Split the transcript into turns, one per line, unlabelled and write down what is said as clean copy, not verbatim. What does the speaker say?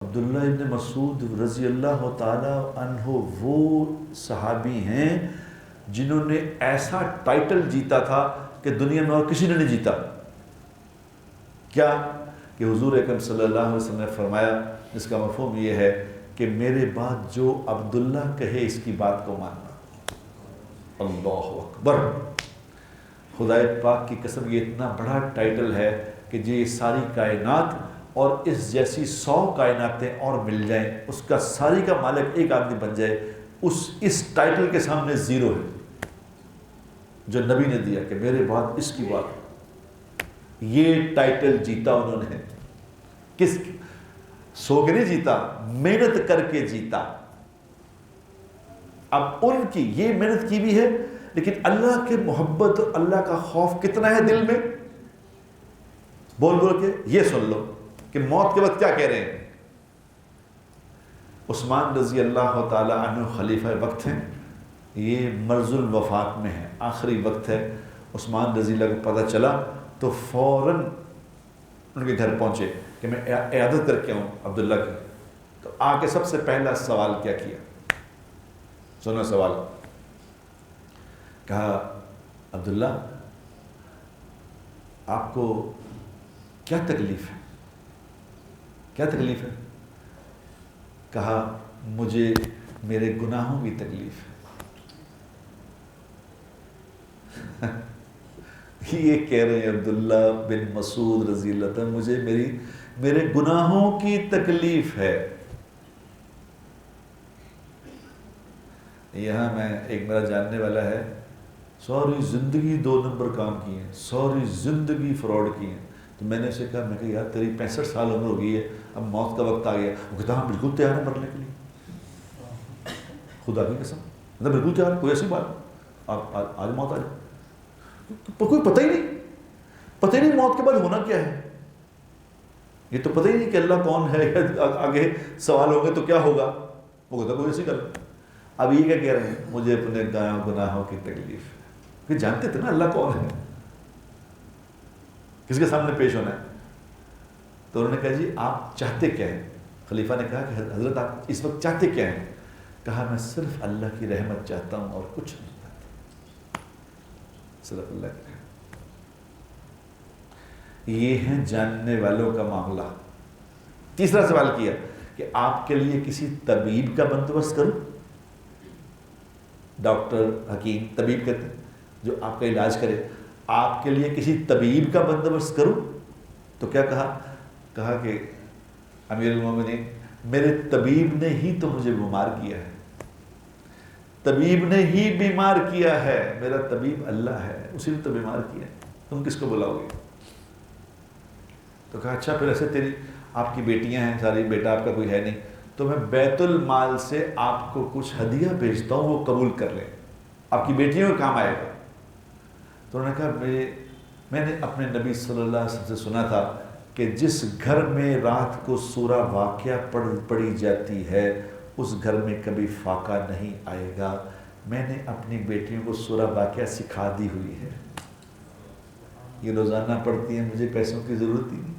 عبداللہ ابن مسعود رضی اللہ تعالی عنہ وہ صحابی ہیں جنہوں نے ایسا ٹائٹل جیتا تھا کہ دنیا میں اور کسی نے نہیں جیتا. کیا کہ حضور اکرم صلی اللہ علیہ وسلم نے فرمایا، جس کا مفہوم یہ ہے کہ میرے بعد جو عبداللہ کہے اس کی بات کو ماننا. اللہ اکبر. خدا پاک کی قسم یہ اتنا بڑا ٹائٹل ہے کہ یہ ساری کائنات اور اس جیسی 100 کائناتیں اور مل جائیں، اس کا ساری کا مالک ایک آدمی بن جائے، اس ٹائٹل کے سامنے زیرو ہے جو نبی نے دیا کہ میرے بعد اس کی بات. یہ ٹائٹل جیتا انہوں نے. کس سو کے نہیں جیتا، محنت کر کے جیتا. اب ان کی یہ محنت کی بھی ہے، لیکن اللہ کے محبت اور اللہ کا خوف کتنا ہے دل میں. بول کے یہ سن لو کہ موت کے وقت کیا کہہ رہے ہیں. عثمان رضی اللہ تعالی عنہ خلیفہ وقت ہیں، یہ مرض الوفات میں ہے، آخری وقت ہے. عثمان رضی اللہ کو پتہ چلا تو فوراً ان کے گھر پہنچے کہ میں عیادت کر کے آؤں عبداللہ کی. تو آ کے سب سے پہلا سوال کیا کیا، سنو سوال. کہا عبداللہ آپ کو کیا تکلیف ہے، کیا تکلیف ہے؟ کہا مجھے میرے گناہوں کی تکلیف ہے. یہ کہہ رہے ہیں عبداللہ بن مسعود رضی اللہ عنہ، مجھے میرے گناہوں کی تکلیف ہے. یہاں میں ایک میرا جاننے والا ہے، ساری زندگی 2 نمبر کام کیے ہیں، ساری زندگی فراڈ کیے ہیں. تو میں نے اسے کہا، میں کہا یار تیری 65 سال عمر ہو گئی ہے، اب موت کا وقت آ گیا. وہ کہتا ہاں بالکل تیار ہے مرنے کے لیے. خدا کی قسم بالکل تیار ہے، کوئی ایسی بات آج موت آ جائے. کوئی پتہ ہی نہیں موت کے بعد ہونا کیا ہے. یہ تو پتہ ہی نہیں کہ اللہ کون ہے، آگے سوال ہوں گے تو کیا ہوگا. وہ کہتا کوئی ایسی گل. اب یہ کیا کہہ رہے ہیں، مجھے اپنے گناہوں کی تکلیف ہے. کہ جانتے تھے نا اللہ کون ہے، کس کے سامنے پیش ہونا ہے. تو انہوں نے کہا جی آپ چاہتے کیا ہیں. خلیفہ نے کہا کہ حضرت آپ اس وقت چاہتے کیا ہیں. کہا میں صرف اللہ کی رحمت چاہتا ہوں اور کچھ نہیں چاہتا، صرف اللہ کی رحمت. یہ ہیں جاننے والوں کا معاملہ. تیسرا سوال کیا کہ آپ کے لیے کسی طبیب کا بندوبست کروں. ڈاکٹر حکیم طبیب کہتے ہیں جو آپ کا علاج کرے. آپ کے لیے کسی طبیب کا بندوبست کروں. تو کیا کہا کہ امیر المومنین میرے طبیب نے ہی تو مجھے بیمار کیا ہے، طبیب نے ہی بیمار کیا ہے. میرا طبیب اللہ ہے، اسی نے تو بیمار کیا ہے، تم کس کو بلاؤ گے. تو کہا اچھا پھر ایسے آپ کی بیٹیاں ہیں ساری، بیٹا آپ کا کوئی ہے نہیں، تو میں بیت المال سے آپ کو کچھ ہدیہ بھیجتا ہوں، وہ قبول کر لیں، آپ کی بیٹیوں کا کام آئے گا. تو انہوں نے کہا میں نے اپنے نبی صلی اللہ علیہ وسلم سے سنا تھا کہ جس گھر میں رات کو سورہ واقعہ پڑھی جاتی ہے اس گھر میں کبھی فاقہ نہیں آئے گا. میں نے اپنی بیٹیوں کو سورہ واقعہ سکھا دی ہوئی ہے، یہ روزانہ پڑھتی ہیں، مجھے پیسوں کی ضرورت ہی نہیں.